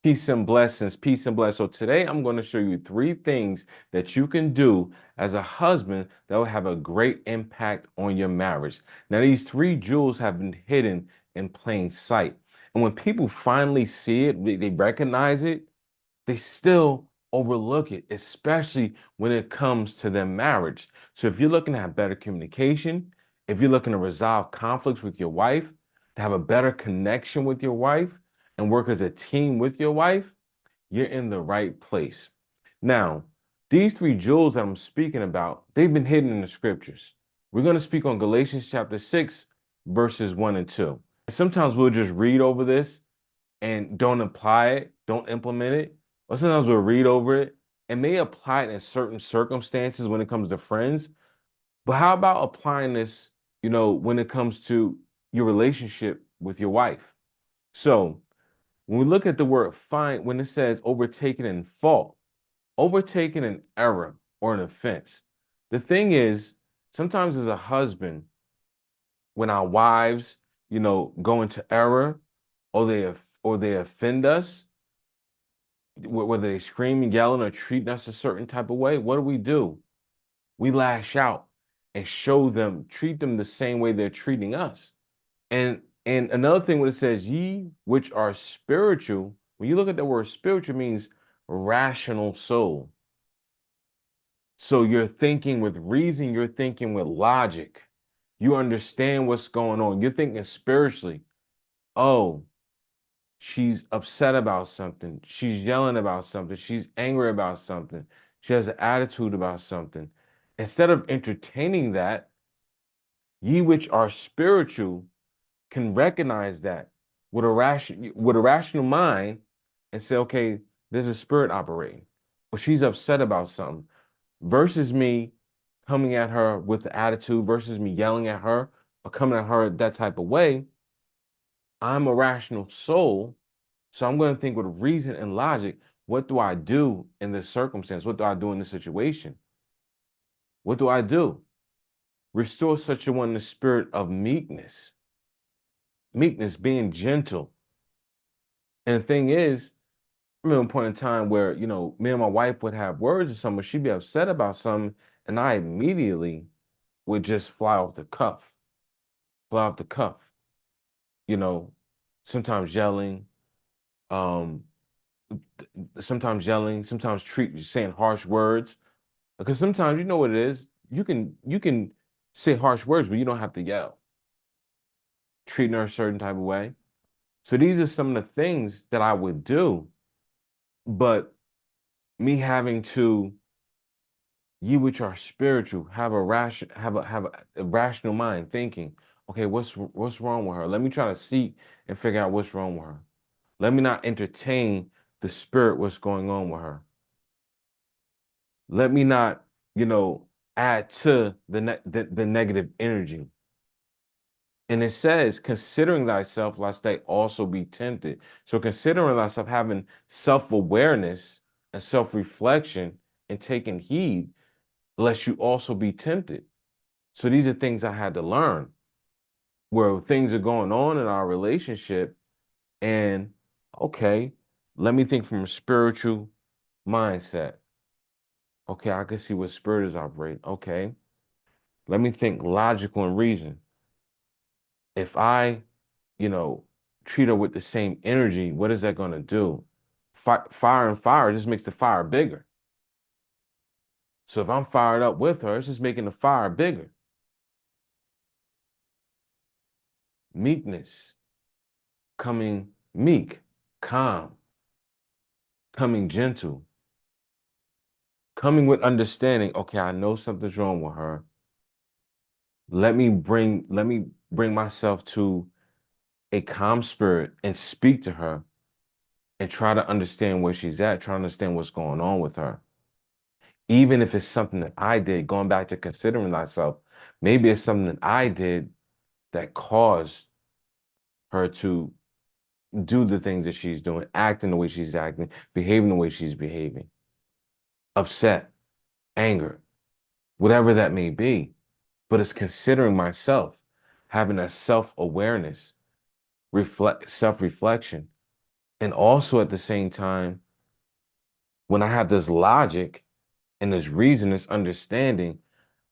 Peace and blessings, peace and blessings. So today I'm going to show you three things that you can do as a husband that will have a great impact on your marriage. Now, these three jewels have been hidden in plain sight. And when people finally see it, they recognize it, they still overlook it, especially when it comes to their marriage. So if you're looking to have better communication, if you're looking to resolve conflicts with your wife, to have a better connection with your wife, and work as a team with your wife, you're in the right place. Now, these three jewels that I'm speaking about, they've been hidden in the scriptures. We're going to speak on Galatians chapter 6, verses 1 and 2. Sometimes we'll just read over this and don't apply it, don't implement it. Or sometimes we'll read over it and may apply it in certain circumstances when it comes to friends. But how about applying this, when it comes to your relationship with your wife? So when we look at the word find, when it says overtaken in fault, overtaken in error or an offense, the thing is, sometimes as a husband, when our wives, go into error or they offend us, whether they scream and yelling or treating us a certain type of way, what do? We lash out and treat them the same way they're treating us. And another thing when it says ye which are spiritual, when you look at the word spiritual, it means rational soul. So you're thinking with reason, you're thinking with logic. You understand what's going on. You're thinking spiritually. Oh, she's upset about something. She's yelling about something. She's angry about something. She has an attitude about something. Instead of entertaining that, ye which are spiritual can recognize that with a rational mind and say, okay, there's a spirit operating, or she's upset about something, versus me coming at her with the attitude, versus me yelling at her or coming at her that type of way. I'm a rational soul, so I'm going to think with reason and logic. What do I do in this circumstance? What do I do in this situation? What do I do? Restore such a one in the spirit of meekness. Meekness, being gentle. And the thing is, I remember a point in time where, me and my wife would have words or something, she'd be upset about something, and I immediately would just fly off the cuff, you know, sometimes yelling, um, sometimes saying harsh words. Because sometimes you know what it is. You can say harsh words, but you don't have to yell, treating her a certain type of way. So these are some of the things that I would do, but me having to ye which are spiritual have a rational mind thinking, okay, what's wrong with her? Let me try to seek and figure out what's wrong with her. Let me not entertain the spirit, what's going on with her. Let me not, you know, add to the negative energy. And it says, considering thyself, lest they also be tempted. So considering thyself, having self-awareness and self-reflection and taking heed, lest you also be tempted. So these are things I had to learn where things are going on in our relationship. And okay, let me think from a spiritual mindset. Okay, I can see what spirit is operating. Okay, let me think logical and reason. If I, you know, treat her with the same energy, what is that going to do? Fire and fire just makes the fire bigger. So if I'm fired up with her, it's just making the fire bigger. Meekness, coming meek, calm, coming gentle, coming with understanding. Okay, I know something's wrong with her. Let me bring myself to a calm spirit and speak to her and try to understand where she's at, try to understand what's going on with her. Even if it's something that I did, going back to considering myself, maybe it's something that I did that caused her to do the things that she's doing, acting the way she's acting, behaving the way she's behaving, upset, anger, whatever that may be. But it's considering myself, having a self-awareness, self-reflection, And also at the same time, when I have this logic and this reason, this understanding,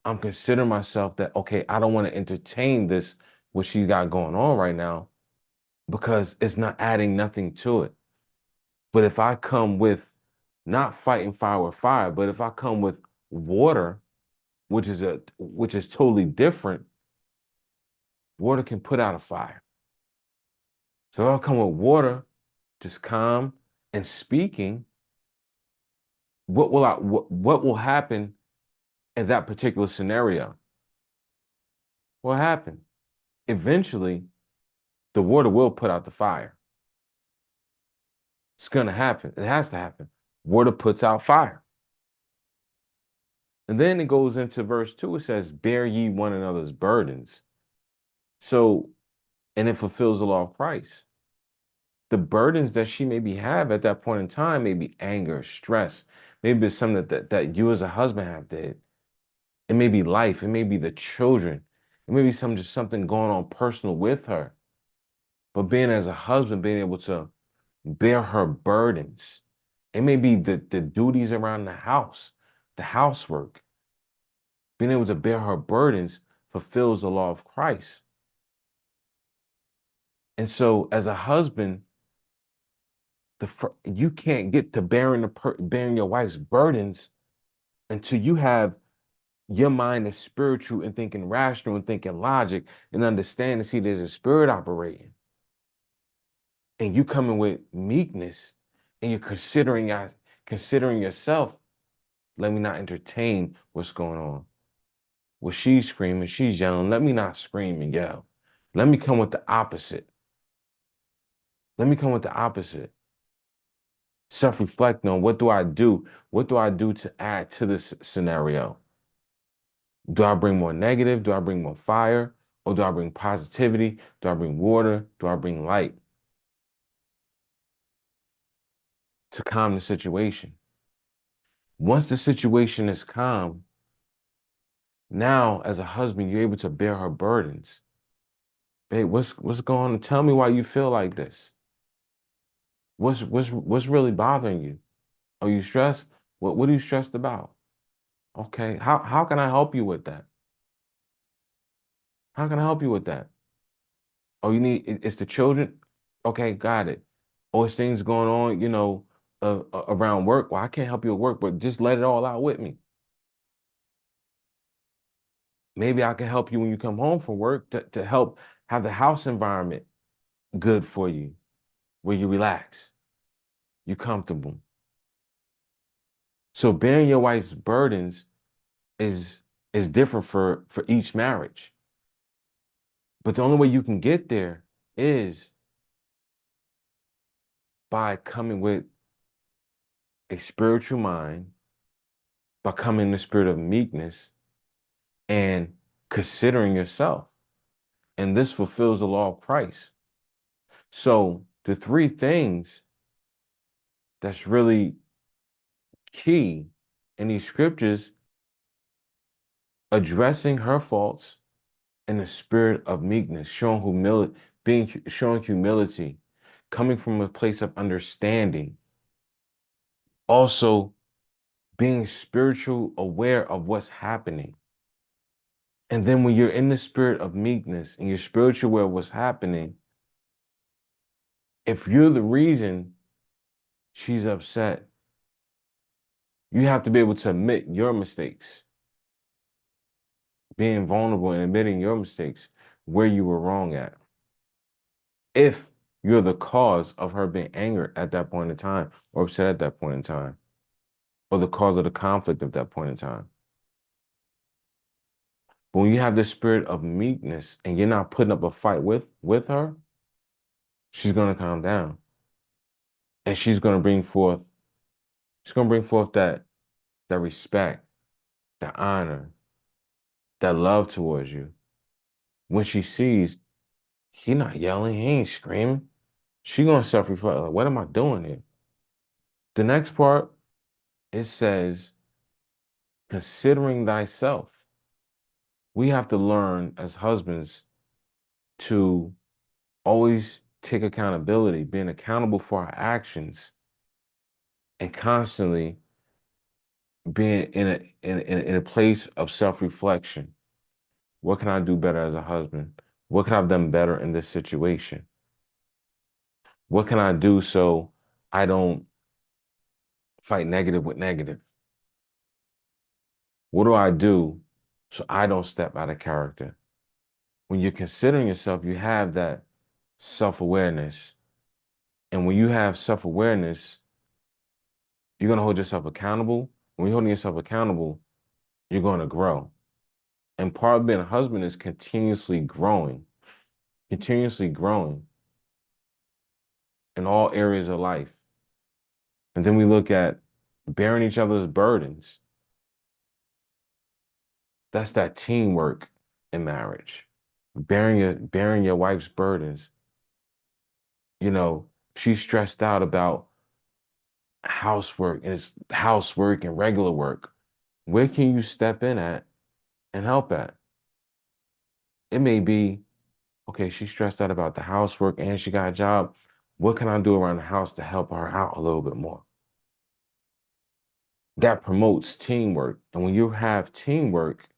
I'm considering myself that, okay, I don't want to entertain this, what she got going on right now, because it's not adding nothing to it. But if I come with not fighting fire with fire, but if I come with water, which is totally different, water can put out a fire. So if I come with water, just calm and speaking, what will happen in that particular scenario? What happened? Eventually, the water will put out the fire. It's gonna happen. It has to happen. Water puts out fire. And then it goes into verse 2. It says, bear ye one another's burdens. So, and it fulfills the law of Christ. The burdens that she maybe have at that point in time may be anger, stress. Maybe it's something that you as a husband have did. It may be life. It may be the children. It may be just something going on personal with her. But being as a husband, being able to bear her burdens. It may be the duties around the housework. Being able to bear her burdens fulfills the law of Christ. And so, as a husband, you can't get to bearing your wife's burdens until you have your mind is spiritual and thinking rational and thinking logic and understand and see there's a spirit operating. And you coming with meekness and you're considering yourself. Let me not entertain what's going on. Well, she's screaming, she's yelling. Let me not scream and yell. Let me come with the opposite. Let me come with the opposite. Self-reflect on what do I do? What do I do to add to this scenario? Do I bring more negative? Do I bring more fire? Or do I bring positivity? Do I bring water? Do I bring light to calm the situation? Once the situation is calm, now as a husband, you're able to bear her burdens. Babe, what's going on? Tell me why you feel like this. What's really bothering you? Are you stressed? What are you stressed about? Okay. How can I help you with that? How can I help you with that? Oh, it's the children? Okay, got it. Or it's things going on, around work. Well, I can't help you at work, but just let it all out with me. Maybe I can help you when you come home from work to help have the house environment good for you, where you relax, you're comfortable. So bearing your wife's burdens is is different for each marriage. But the only way you can get there is by coming with a spiritual mind, by coming in the spirit of meekness and considering yourself. And this fulfills the law of Christ. So the three things that's really key in these scriptures, addressing her faults in the spirit of meekness, showing humility, showing humility, coming from a place of understanding, also being spiritual aware of what's happening. And then when you're in the spirit of meekness and you're spiritual aware of what's happening, if you're the reason she's upset, you have to be able to admit your mistakes, being vulnerable and admitting your mistakes, where you were wrong at. If you're the cause of her being angry at that point in time or upset at that point in time, or the cause of the conflict at that point in time. But when you have this spirit of meekness and you're not putting up a fight with her, she's gonna calm down. And she's gonna bring forth that respect, that honor, that love towards you. When she sees he not yelling, he ain't screaming, she gonna self-reflect, like, what am I doing here? The next part, it says, considering thyself. We have to learn as husbands to always take accountability, being accountable for our actions, and constantly being in a place of self-reflection. What can I do better as a husband? What could I have done better in this situation? What can I do so I don't fight negative with negative? What do I do so I don't step out of character? When you're considering yourself, you have that self-awareness. And when you have self-awareness, you're going to hold yourself accountable. When you're holding yourself accountable, you're going to grow. And part of being a husband is continuously growing in all areas of life. And then we look at bearing each other's burdens. That's that teamwork in marriage. Bearing your wife's burdens. You know, she's stressed out about housework and regular work. Where can you step in at and help at? It may be, okay, she's stressed out about the housework and she got a job. What can I do around the house to help her out a little bit more? That promotes teamwork. And when you have teamwork,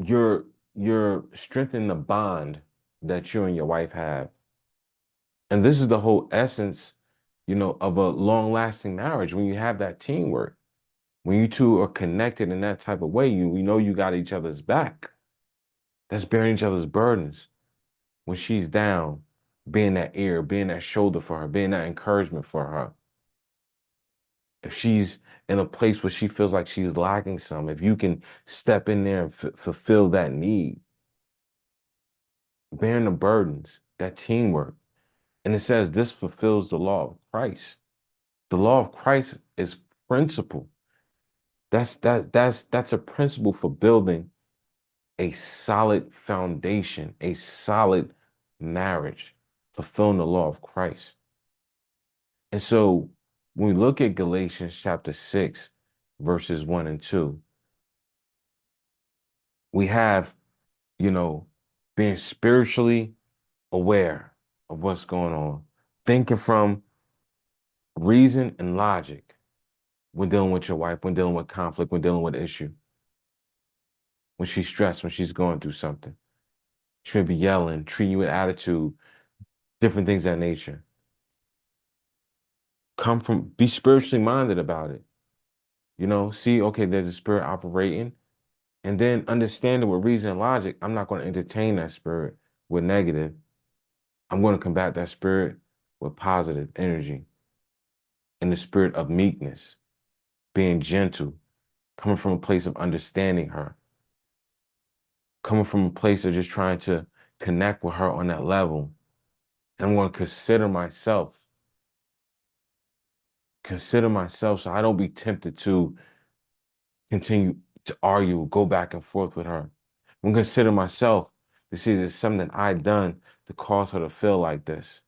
you're you're strengthening the bond that you and your wife have. And this is the whole essence, of a long-lasting marriage when you have that teamwork. When you two are connected in that type of way, you know you got each other's back. That's bearing each other's burdens. When she's down, being that ear, being that shoulder for her, being that encouragement for her. If she's in a place where she feels like she's lacking some, if you can step in there and fulfill that need, bearing the burdens, that teamwork. And it says this fulfills the law of Christ. The law of Christ is principle. That's a principle for building a solid foundation, a solid marriage, fulfilling the law of Christ. And so when we look at Galatians chapter 6, verses 1 and 2, we have, you know, being spiritually aware of what's going on, thinking from reason and logic when dealing with your wife, when dealing with conflict, when dealing with issue, when she's stressed, when she's going through something. She may be yelling, treating you with attitude, different things of that nature. Be spiritually minded about it. See, okay, there's a spirit operating, and then understanding with reason and logic, I'm not going to entertain that spirit with negative. I'm going to combat that spirit with positive energy in the spirit of meekness, being gentle, coming from a place of understanding her, coming from a place of just trying to connect with her on that level. And I'm going to consider myself so I don't be tempted to continue to argue, go back and forth with her. I'm going to consider myself to see there's something that I done to cause her to feel like this.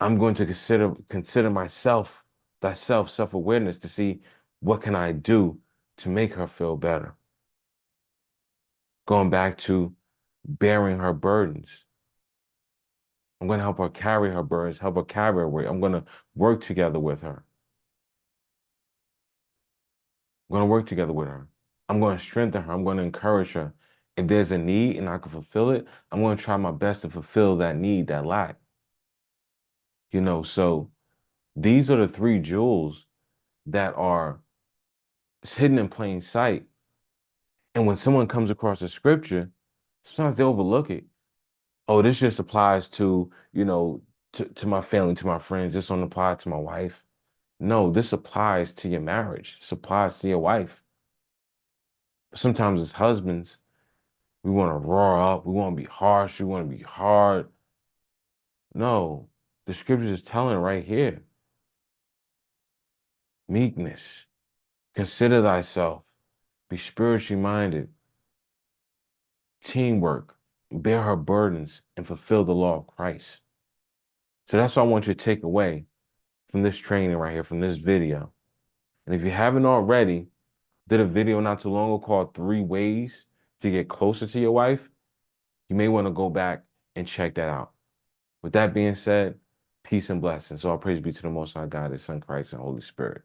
I'm going to consider myself, that self-awareness to see what can I do to make her feel better. Going back to bearing her burdens. I'm going to help her carry her burdens, help her carry her weight. I'm going to work together with her. I'm going to work together with her. I'm going to strengthen her. I'm going to encourage her. If there's a need and I can fulfill it, I'm going to try my best to fulfill that need, that lack. So these are the three jewels that are hidden in plain sight. And when someone comes across a scripture, sometimes they overlook it. Oh, this just applies to my family, to my friends. This don't apply to my wife. No, this applies to your marriage. This applies to your wife. Sometimes as husbands, we want to roar up. We want to be harsh. We want to be hard. No, the scripture is telling right here. Meekness. Consider thyself. Be spiritually minded. Teamwork. Bear her burdens and fulfill the law of Christ. So that's what I want you to take away from this training right here, from this video. And if you haven't already, did a video not too long ago called 3 Ways to Get Closer to Your Wife. You may want to go back and check that out. With that being said, peace and blessings. All praise be to the Most High God, His Son, Christ, and Holy Spirit.